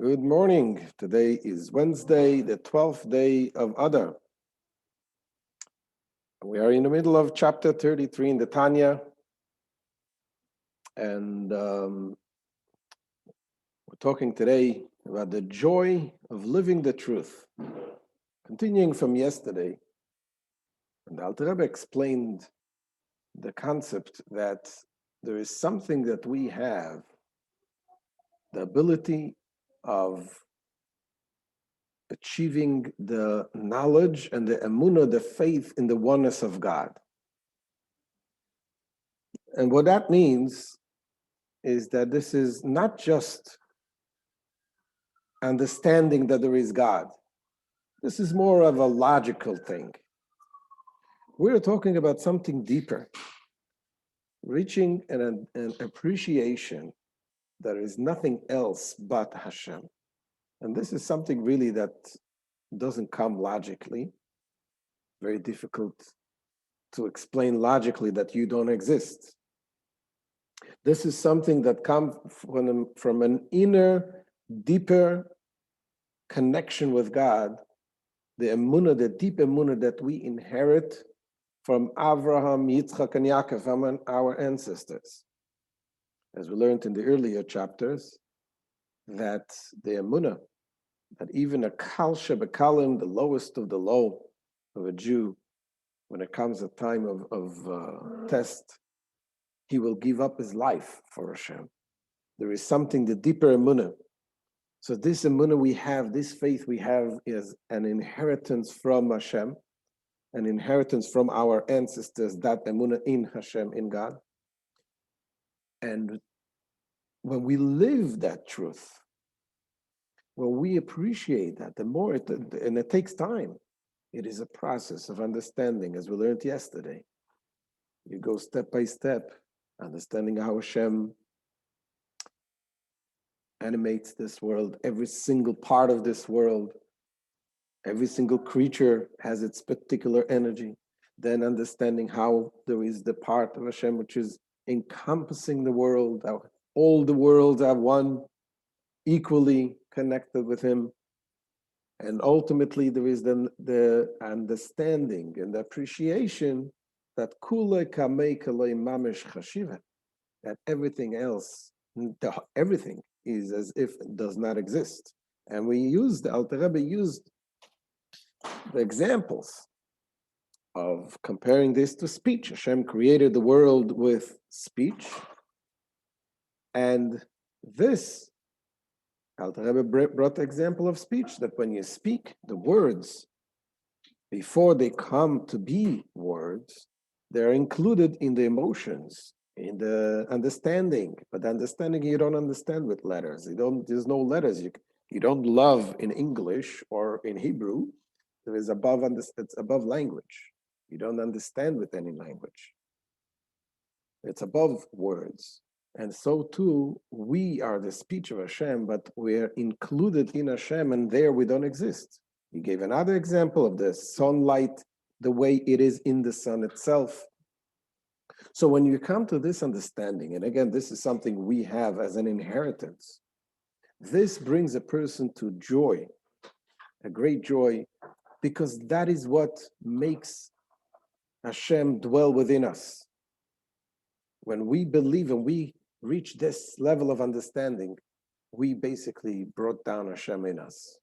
Good morning. Today is Wednesday, the 12th day of Adar. We are in the middle of chapter 33 in the Tanya, and we're talking today about the joy of living the truth. Continuing from yesterday, and the Alter Rebbe explained the concept that there is something that we have, the ability of achieving the knowledge and the emunah, the faith in the oneness of God. And what that means is that this is not just understanding that there is God. This is more of a logical thing. We're talking about something deeper, reaching an appreciation that is nothing else but Hashem. And this is something really that doesn't come logically. Very difficult to explain logically that you don't exist. This is something that comes from an inner, deeper connection with God, the emunah, the deep emunah that we inherit from Avraham, Yitzchak, and Yaakov, from our ancestors. As we learned in the earlier chapters, that the emunah, that even a kal shebekalim, the lowest of the low of a Jew, when it comes a time of test, he will give up his life for Hashem. There is something, the deeper emunah. So this emunah we have, this faith we have, is an inheritance from Hashem, an inheritance from our ancestors, that emunah in Hashem, in God. And when we live that truth, when we appreciate that, the more and it takes time. It is a process of understanding, as we learned yesterday. You go step by step, understanding how Hashem animates this world, every single part of this world, every single creature has its particular energy. Then understanding how there is the part of Hashem which is encompassing the world, how all the worlds are one, equally connected with Him. And ultimately there is the understanding and the appreciation that kule kamei kalei mamish chashiva, that everything else, everything is as if it does not exist. And the Alter Rebbe used the examples of comparing this to speech. Hashem created the world with speech, and this, Alter Rebbe brought the example of speech, that when you speak, the words, before they come to be words, they're included in the emotions, in the understanding. But the understanding you don't understand with letters. There's no letters. You don't love in English or in Hebrew. There is it's above language. You don't understand with any language. It's above words. And so too, we are the speech of Hashem, but we're included in Hashem, and there we don't exist. He gave another example of the sunlight, the way it is in the sun itself. So when you come to this understanding, and again, this is something we have as an inheritance, this brings a person to joy, a great joy, because that is what makes Hashem dwell within us. When we believe and we reach this level of understanding, we basically brought down Hashem in us.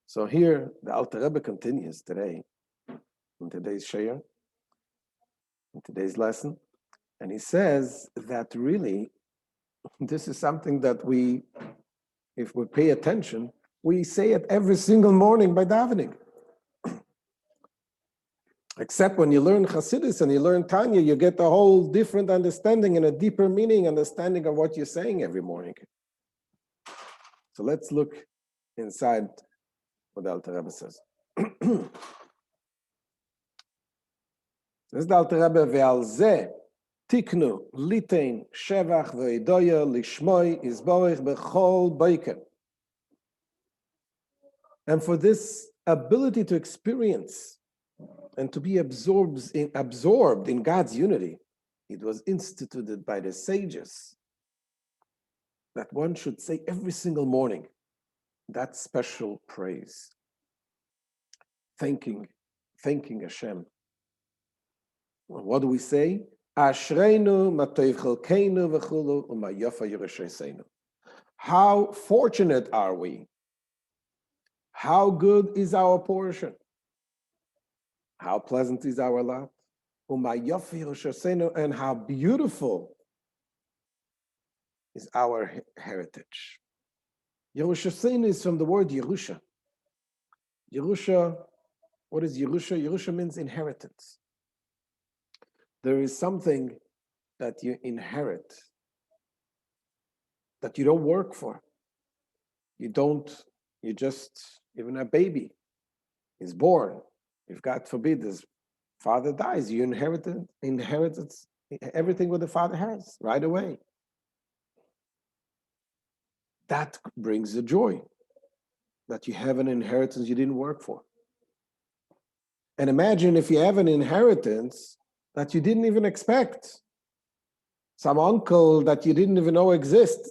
So here, the Alter Rebbe continues today, in today's Shayar, in today's lesson, and he says that really, this is something that if we pay attention, we say it every single morning by davening. Except when you learn Hasidus and you learn Tanya, you get a whole different understanding and a deeper meaning, understanding of what you're saying every morning. So let's look inside what the Alter Rebbe says. This is the Alter Rebbe, ve'al zeh tiknu litein shevach ve'idoya lishmoi izborich bechol boiker. And for this ability to experience and to be absorbed in God's unity, it was instituted by the sages that one should say every single morning. That special praise. Thanking Hashem. Well, what do we say? Ashreinu matov chelkeinu v'chulu u'mayofa yerushaseinu. How fortunate are we? How good is our portion? How pleasant is our lot? U'mayofa yerushaseinu, and how beautiful is our heritage. Yerushaseinu is from the word Yerusha. Yerusha, what is Yerusha? Yerusha means inheritance. There is something that you inherit, that you don't work for. Even a baby is born. If God forbid his father dies, you inherited everything what the father has right away. That brings the joy that you have an inheritance you didn't work for. And imagine if you have an inheritance that you didn't even expect. Some uncle that you didn't even know exists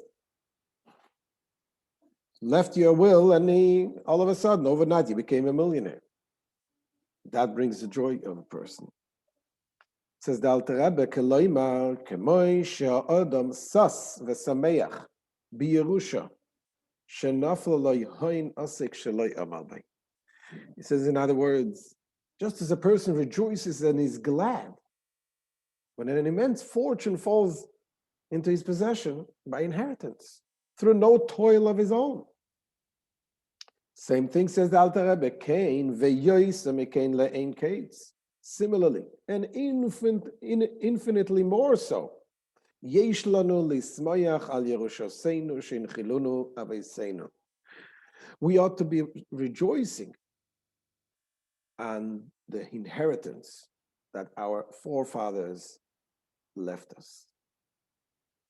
left you a will, and all of a sudden, overnight, you became a millionaire. That brings the joy of a person. It says the Alter Rebbe, "Keloimar kemoi she'adam sas v'sameach b'Yerusha shenafla lo yhoin asik shelo amal." He says, in other words, just as a person rejoices and is glad when an immense fortune falls into his possession by inheritance, through no toil of his own. Same thing says the Alter Rebbe, Kain ve'yoisa mekain le'ein kates. Similarly, and infinitely more so, yesh lanu lismayach al yerushaseinu shenchilunu aveiseinu. We ought to be rejoicing on the inheritance that our forefathers left us.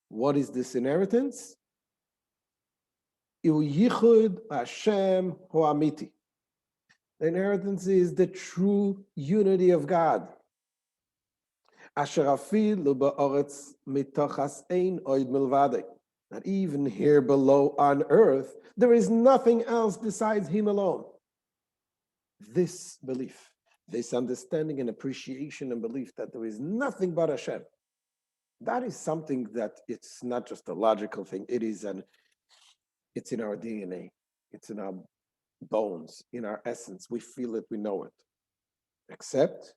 What is this inheritance? Yichud Hashem Ho'amiti. The inheritance is the true unity of God. Asher afilu ba'aretz mitochas ein oid milvadei. That even here below on earth, there is nothing else besides Him alone. This belief, this understanding and appreciation and belief that there is nothing but Hashem, that is something that it's not just a logical thing. It's in our DNA. It's in our bones, in our essence. We feel it, we know it. Except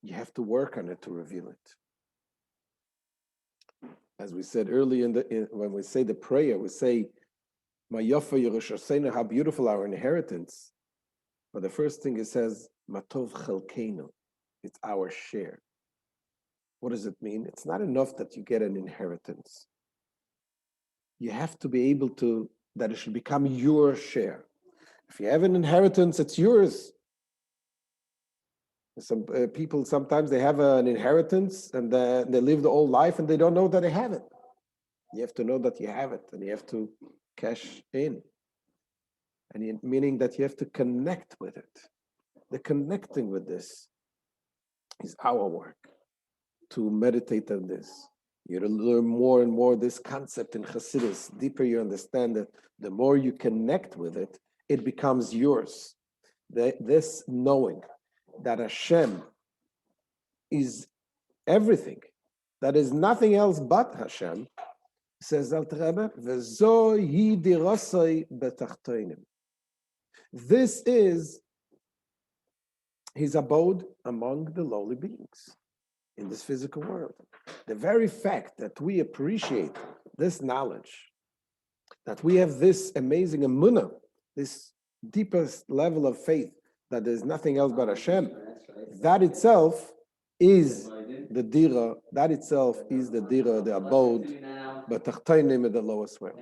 you have to work on it to reveal it. As we said earlier, when we say the prayer, we say, "Mayofa Yerushaseinu," how beautiful our inheritance. But the first thing it says, "Matov chelkeinu," it's our share. What does it mean? It's not enough that you get an inheritance. You have to be able to, that it should become your share. If you have an inheritance, it's yours. Some people, sometimes they have an inheritance and they live the whole life and they don't know that they have it. You have to know that you have it, and you have to cash in. And meaning that you have to connect with it. The connecting with this is our work, to meditate on this. You learn more and more this concept in Chassidus. Deeper you understand it, the more you connect with it, it becomes yours. This knowing that Hashem is everything, that is nothing else but Hashem, says Alter Rebbe, "V'zo hi dirasoi betachtoinim." This is his abode among the lowly beings in this physical world. The very fact that we appreciate this knowledge, that we have this amazing emunah, this deepest level of faith, that there's nothing else but Hashem, that itself is the dira, the abode, but tachtainim in the lowest realm.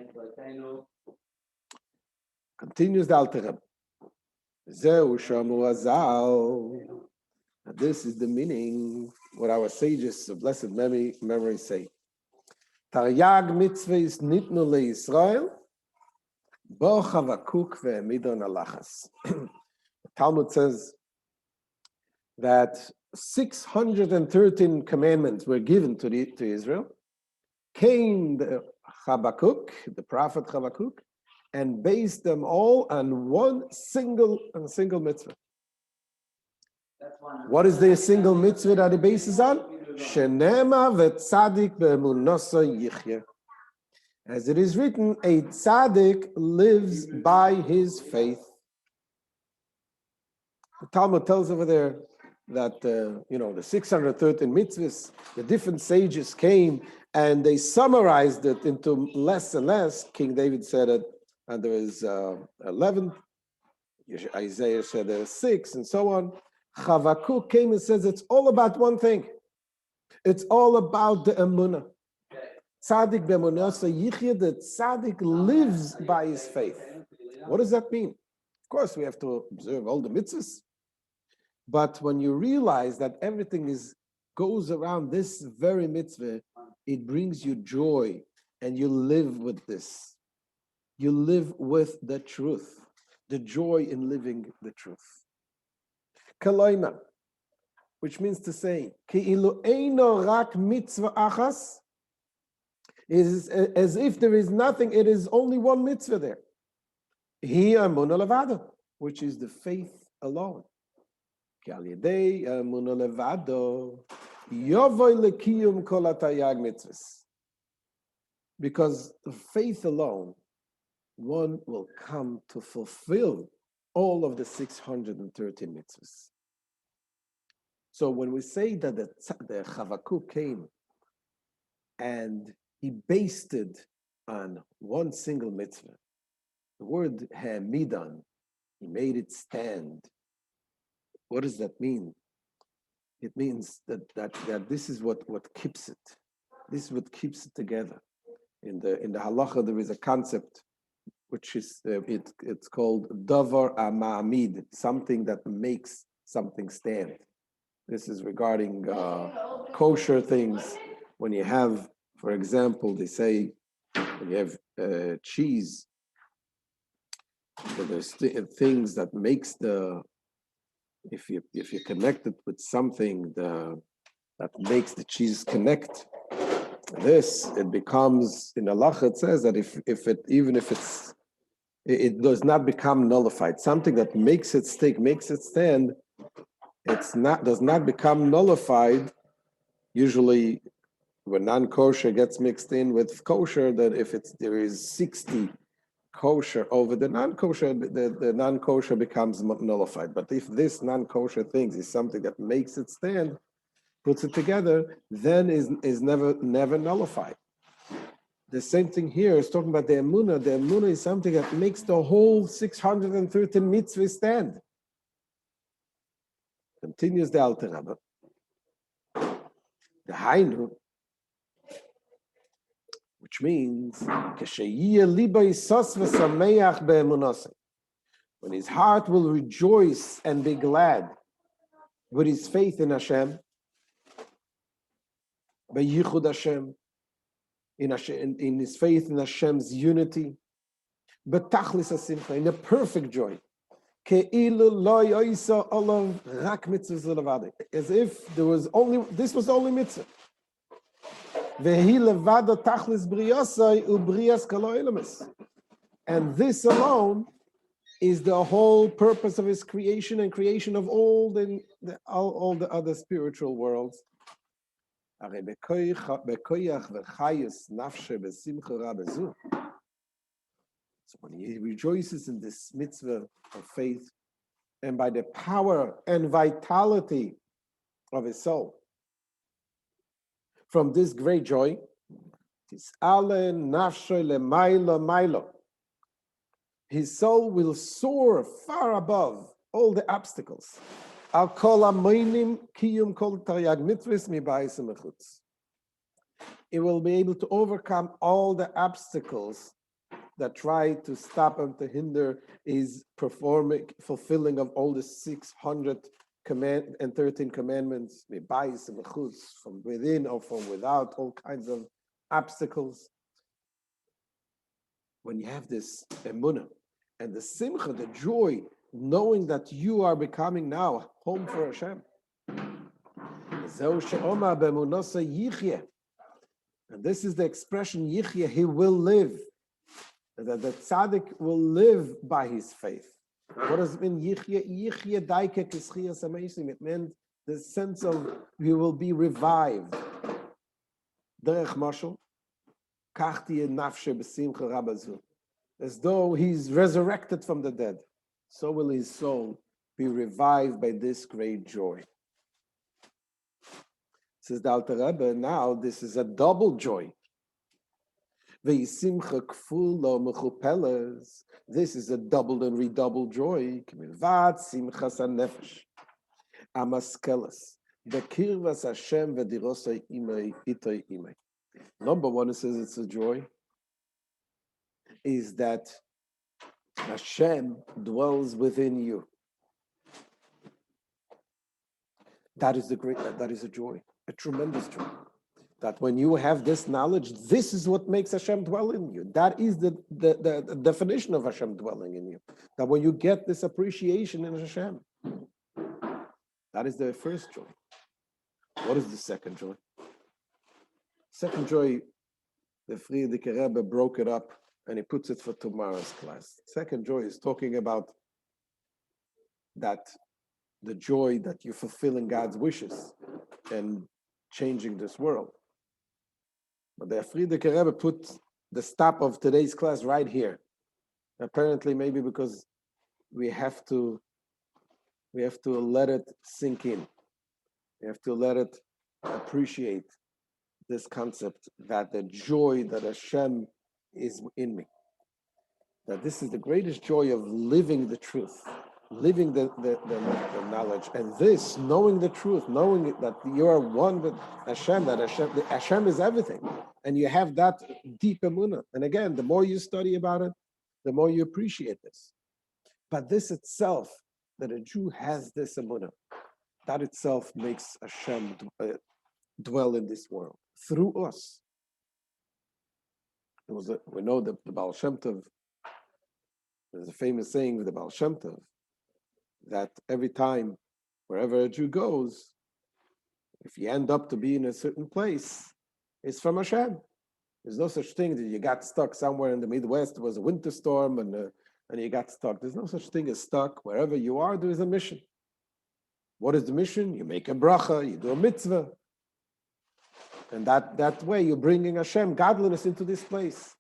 Continues the Alter Rebbe. Zeu shamu azal. This is the meaning, what our sages of blessed memory say. Taryag mitzvahs nitnu leYisrael, bo chavakuk ve'emidon alachas. Talmud says that 613 commandments were given to Israel. Came the Habakkuk, the prophet Habakkuk, and based them all on one single mitzvah. What is the single mitzvah that he bases on? Shenema v'tzadik be'emunasa yichya. As it is written, a tzaddik lives by his faith. The Talmud tells over there that the 613 mitzvahs, the different sages came and they summarized it into less and less. King David said it, and there is 11. Isaiah said there are 6, and so on. Habakkuk came and says it's all about one thing. It's all about the emunah. Tzaddik be'emunasa yichya, the tzaddik lives by his faith. What does that mean? Of course, we have to observe all the mitzvahs. But when you realize that everything goes around this very mitzvah, it brings you joy, and you live with this. You live with the truth, the joy in living the truth. Kaloima, which means to say, Ki'ilu eino rak mitzvah achas, is as if there is nothing, it is only one mitzvah there. Hi emunah levado, which is the faith alone. Ki al yedei emunah levado, yovoy lekiyum kol hatayag mitzvahs. Because the faith alone, one will come to fulfill all of the 613 mitzvahs. So when we say that the Habakkuk came and he based it on one single mitzvah, the word ha'midan, he made it stand. What does that mean? It means that this is what keeps it. This is what keeps it together. In the halacha, there is a concept which is it's called davar amamid, something that makes something stand. This is regarding kosher things. When you have, for example, they say when you have cheese, there's things that makes if you connect it with something that makes the cheese connect. It becomes, in halacha it says that it does not become nullified. Something that makes it stick, makes it stand, does not become nullified. Usually, when non-kosher gets mixed in with kosher, that if there is 60 kosher over the non-kosher, the non-kosher becomes nullified. But if this non-kosher thing is something that makes it stand, puts it together, then is never nullified. The same thing here is talking about the emunah. The emunah is something that makes the whole 613 mitzvahs stand. Continues the Alter Rebbe. The Hainu, which means when his heart will rejoice and be glad with his faith in Hashem, by Yichud Hashem, in his faith in Hashem's unity, but tachlis hasimcha, in a perfect joy, as if this was only mitzvah. And this alone is the whole purpose of his creation and creation of all the other spiritual worlds. So when he rejoices in this mitzvah of faith, and by the power and vitality of his soul, from this great joy, his soul will soar far above all the obstacles. It will be able to overcome all the obstacles that try to stop and to hinder his fulfilling of all the 613 commandments, from within or from without, all kinds of obstacles. When you have this emunah and the simcha, the joy, knowing that you are becoming now home for Hashem. And this is the expression, Yichya, he will live. That the tzaddik will live by his faith. What does it mean, Yichya? Yichya daike kischiyas ameisim. It meant the sense of he will be revived. Derech mashal, kachti nafshe b'simcha rabazu. As though he's resurrected from the dead, so will his soul be revived by this great joy. Says the Alter Rebbe, now this is a double joy. This is a doubled and redoubled joy. Number one, it says it's a joy, is that Hashem dwells within you. That is a joy, a tremendous joy. That when you have this knowledge, this is what makes Hashem dwell in you. That is the definition of Hashem dwelling in you. That when you get this appreciation in Hashem, that is the first joy. What is the second joy? Second joy, the Frierdiker Rebbe broke it up and he puts it for tomorrow's class. Second joy is talking about that the joy that you're fulfilling God's wishes and changing this world. But the Frierdiker Rebbe put the stop of today's class right here. Apparently, maybe because we have to let it sink in. We have to let it appreciate this concept that the joy that Hashem is in me. That this is the greatest joy of living the truth, living the knowledge, and this, knowing the truth, knowing that you are one with Hashem, that Hashem is everything, and you have that deep emunah. And again, the more you study about it, the more you appreciate this. But this itself, that a Jew has this emunah, that itself makes Hashem dwell in this world through us. We know that the Baal Shem Tov, there's a famous saying with the Baal Shem Tov, that every time, wherever a Jew goes, if you end up to be in a certain place, it's from Hashem. There's no such thing that you got stuck somewhere in the Midwest, there was a winter storm and you got stuck. There's no such thing as stuck. Wherever you are, there is a mission. What is the mission? You make a bracha, you do a mitzvah. And that way you're bringing Hashem, godliness, into this place.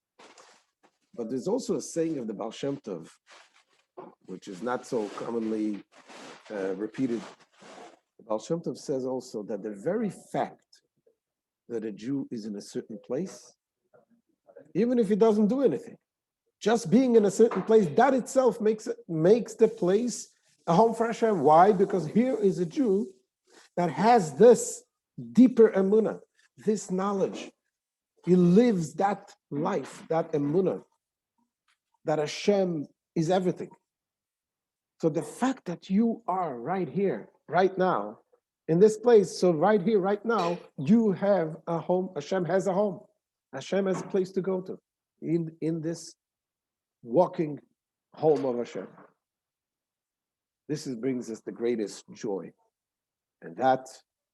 But there's also a saying of the Baal Shem Tov, which is not so commonly repeated. The Baal Shem Tov says also that the very fact that a Jew is in a certain place, even if he doesn't do anything, just being in a certain place, that itself makes the place a home for Hashem. Why? Because here is a Jew that has this deeper emunah, this knowledge. He lives that life, that emunah, that Hashem is everything. So the fact that you are right here, right now, in this place, so right here, right now, you have a home. Hashem has a home. Hashem has a place to go to in this walking home of Hashem. This brings us the greatest joy. And that,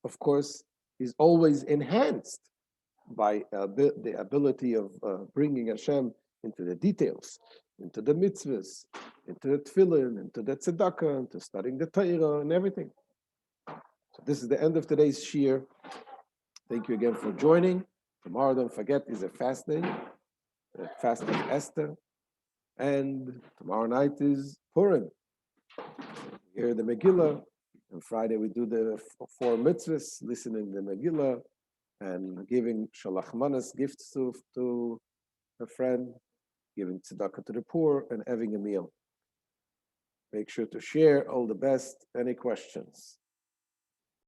of course, is always enhanced by the ability of bringing Hashem into the details, into the mitzvahs, into the tefillin, into the tzedakah, into studying the Torah and everything. So this is the end of today's shiur. Thank you again for joining. Tomorrow, don't forget, is a fast day, the fast of Esther. And tomorrow night is Purim. We hear the Megillah. On Friday, we do the 4 mitzvahs, listening to the Megillah and giving shalach manas, gifts to a friend, giving tzedakah to the poor, and having a meal. Make sure to share. All the best. Any questions?